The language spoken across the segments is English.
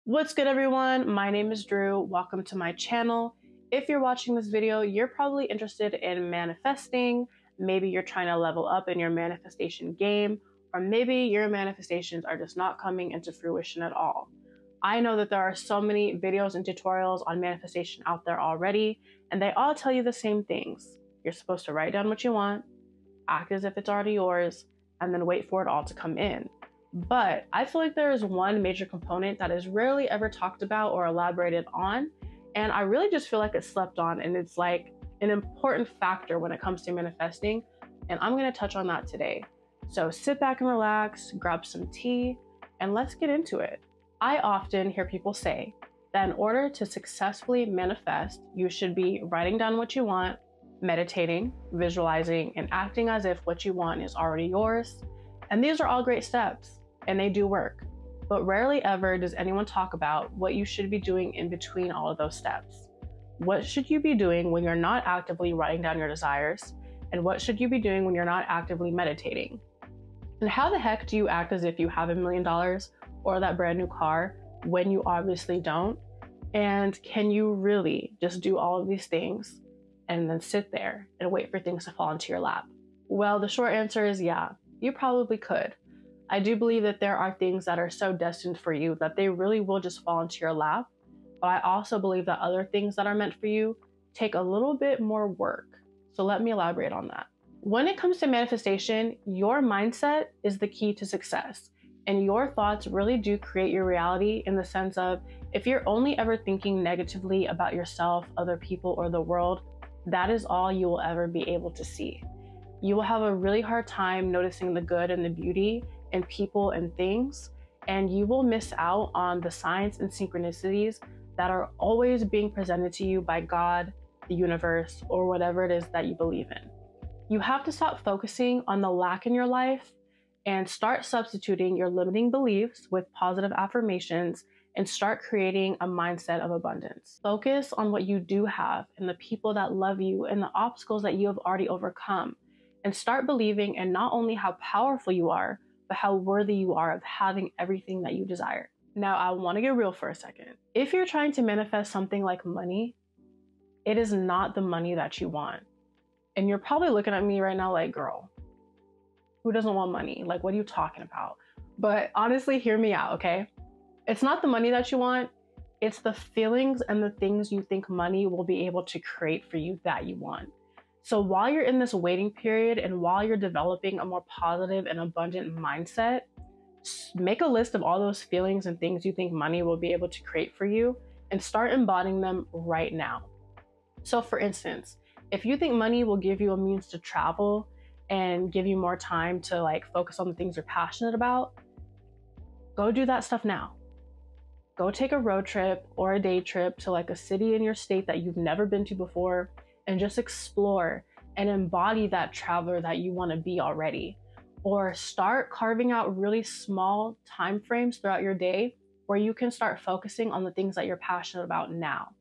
What's good, everyone? My name is Drew. Welcome to my channel. If you're watching this video, you're probably interested in manifesting. Maybe you're trying to level up in your manifestation game, or maybe your manifestations are just not coming into fruition at all. I know that there are so many videos and tutorials on manifestation out there already, and they all tell you the same things. You're supposed to write down what you want, act as if it's already yours, and then wait for it all to come in. But I feel like there is one major component that is rarely ever talked about or elaborated on, and I really just feel like it's slept on, and it's like an important factor when it comes to manifesting, and I'm going to touch on that today. So sit back and relax, grab some tea, and let's get into it. I often hear people say that in order to successfully manifest, you should be writing down what you want, meditating, visualizing, and acting as if what you want is already yours. And these are all great steps, and they do work. But rarely ever does anyone talk about what you should be doing in between all of those steps. What should you be doing when you're not actively writing down your desires? And what should you be doing when you're not actively meditating? And how the heck do you act as if you have $1 million or that brand new car when you obviously don't? And can you really just do all of these things and then sit there and wait for things to fall into your lap? Well, the short answer is yeah, you probably could. I do believe that there are things that are so destined for you that they really will just fall into your lap. But I also believe that other things that are meant for you take a little bit more work. So let me elaborate on that. When it comes to manifestation, your mindset is the key to success. And your thoughts really do create your reality, in the sense of if you're only ever thinking negatively about yourself, other people, or the world, that is all you will ever be able to see. You will have a really hard time noticing the good and the beauty in people and things, and you will miss out on the signs and synchronicities that are always being presented to you by God, the universe, or whatever it is that you believe in. You have to stop focusing on the lack in your life and start substituting your limiting beliefs with positive affirmations and start creating a mindset of abundance. Focus on what you do have and the people that love you and the obstacles that you have already overcome. And start believing in not only how powerful you are, but how worthy you are of having everything that you desire. Now, I want to get real for a second. If you're trying to manifest something like money, it is not the money that you want. And you're probably looking at me right now like, girl, who doesn't want money? Like, what are you talking about? But honestly, hear me out, okay? It's not the money that you want. It's the feelings and the things you think money will be able to create for you that you want. So while you're in this waiting period and while you're developing a more positive and abundant mindset, make a list of all those feelings and things you think money will be able to create for you and start embodying them right now. So for instance, if you think money will give you a means to travel and give you more time to focus on the things you're passionate about, go do that stuff now. Go take a road trip or a day trip to a city in your state that you've never been to before, and just explore and embody that traveler that you want to be already. Or start carving out really small time frames throughout your day where you can start focusing on the things that you're passionate about now.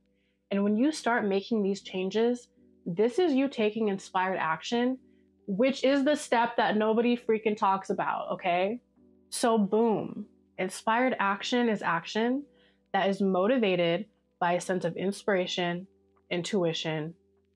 And when you start making these changes, this is you taking inspired action, which is the step that nobody freaking talks about, okay? So boom, inspired action is action that is motivated by a sense of inspiration, intuition,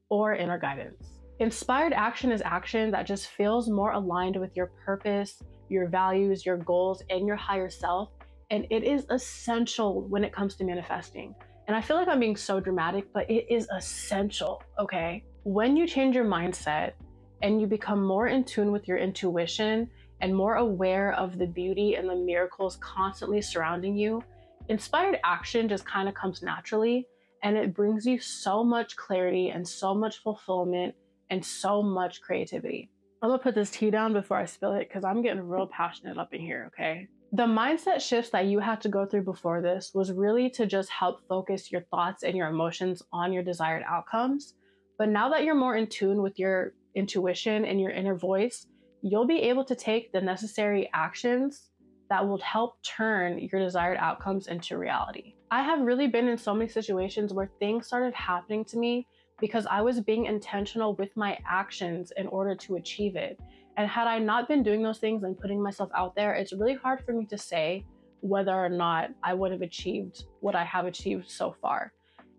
or inner guidance. Inspired action is action that just feels more aligned with your purpose, your values, your goals, and your higher self. And it is essential when it comes to manifesting. And I feel like I'm being so dramatic, but it is essential, okay? When you change your mindset and you become more in tune with your intuition and more aware of the beauty and the miracles constantly surrounding you, inspired action just kind of comes naturally. And it brings you so much clarity and so much fulfillment and so much creativity. I'm gonna put this tea down before I spill it because I'm getting real passionate up in here, okay? The mindset shifts that you had to go through before this was really to just help focus your thoughts and your emotions on your desired outcomes. But now that you're more in tune with your intuition and your inner voice, you'll be able to take the necessary actions that will help turn your desired outcomes into reality. I have really been in so many situations where things started happening to me because I was being intentional with my actions in order to achieve it. And had I not been doing those things and putting myself out there, it's really hard for me to say whether or not I would have achieved what I have achieved so far.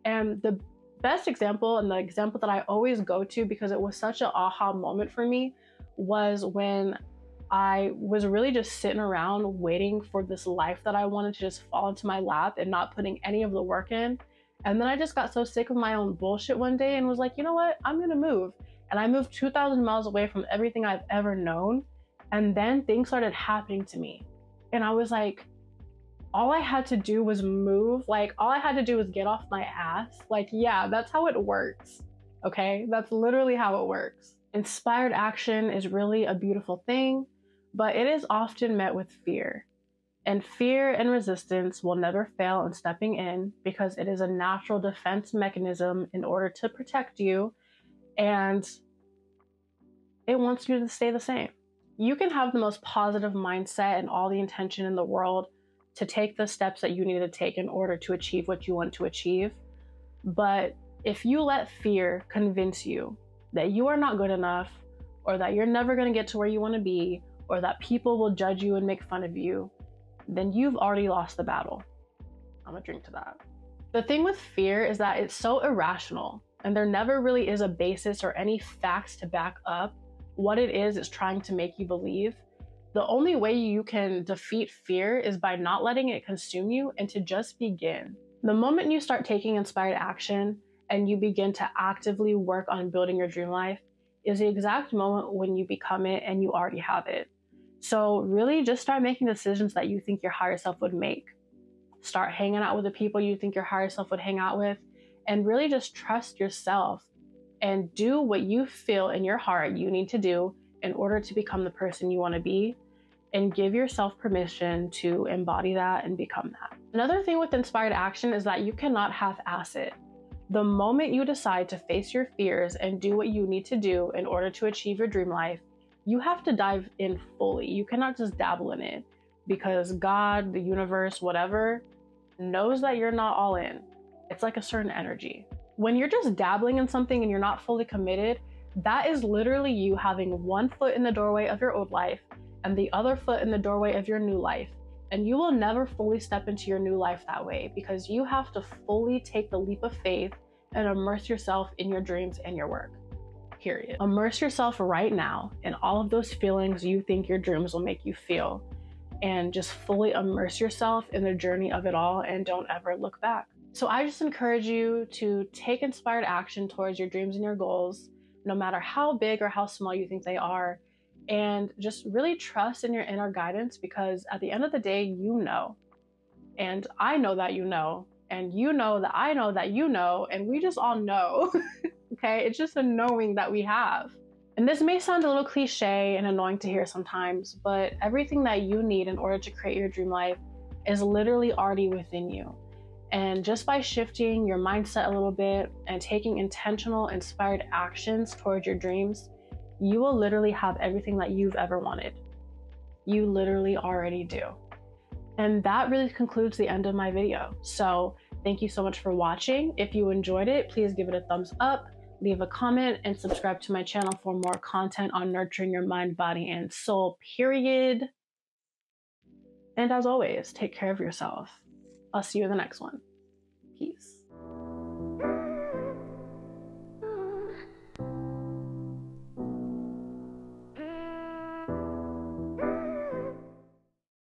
And the best example, and the example that I always go to because it was such an aha moment for me, was when I was really just sitting around waiting for this life that I wanted to just fall into my lap and not putting any of the work in. And then I just got so sick of my own bullshit one day and was like, you know what? I'm gonna move. And I moved 2,000 miles away from everything I've ever known. And then things started happening to me. And I was like, all I had to do was move. Like, all I had to do was get off my ass. Like, yeah, that's how it works. Okay? That's literally how it works. Inspired action is really a beautiful thing, but it is often met with fear. And fear and resistance will never fail in stepping in because it is a natural defense mechanism in order to protect you, and it wants you to stay the same. You can have the most positive mindset and all the intention in the world to take the steps that you need to take in order to achieve what you want to achieve. But if you let fear convince you that you are not good enough, or that you're never going to get to where you want to be, or that people will judge you and make fun of you, then you've already lost the battle. I'm gonna drink to that. The thing with fear is that it's so irrational, and there never really is a basis or any facts to back up what it is it's trying to make you believe. The only way you can defeat fear is by not letting it consume you and to just begin. The moment you start taking inspired action and you begin to actively work on building your dream life is the exact moment when you become it and you already have it. So really just start making decisions that you think your higher self would make. Start hanging out with the people you think your higher self would hang out with, and really just trust yourself and do what you feel in your heart you need to do in order to become the person you want to be, and give yourself permission to embody that and become that. Another thing with inspired action is that you cannot half-ass it. The moment you decide to face your fears and do what you need to do in order to achieve your dream life, you have to dive in fully. You cannot just dabble in it, because God, the universe, whatever, knows that you're not all in. It's like a certain energy. When you're just dabbling in something and you're not fully committed, that is literally you having one foot in the doorway of your old life and the other foot in the doorway of your new life. And you will never fully step into your new life that way, because you have to fully take the leap of faith and immerse yourself in your dreams and your work. Period. Immerse yourself right now in all of those feelings you think your dreams will make you feel, and just fully immerse yourself in the journey of it all, and don't ever look back. So I just encourage you to take inspired action towards your dreams and your goals, no matter how big or how small you think they are, and just really trust in your inner guidance, because at the end of the day, you know, and I know that you know, and you know that I know that you know, and we just all know. Okay, it's just a knowing that we have. And this may sound a little cliche and annoying to hear sometimes, but everything that you need in order to create your dream life is literally already within you. And just by shifting your mindset a little bit and taking intentional, inspired actions towards your dreams, you will literally have everything that you've ever wanted. You literally already do. And that really concludes the end of my video. So thank you so much for watching. If you enjoyed it, please give it a thumbs up, leave a comment, and subscribe to my channel for more content on nurturing your mind, body, and soul, period. And as always, take care of yourself. I'll see you in the next one. Peace.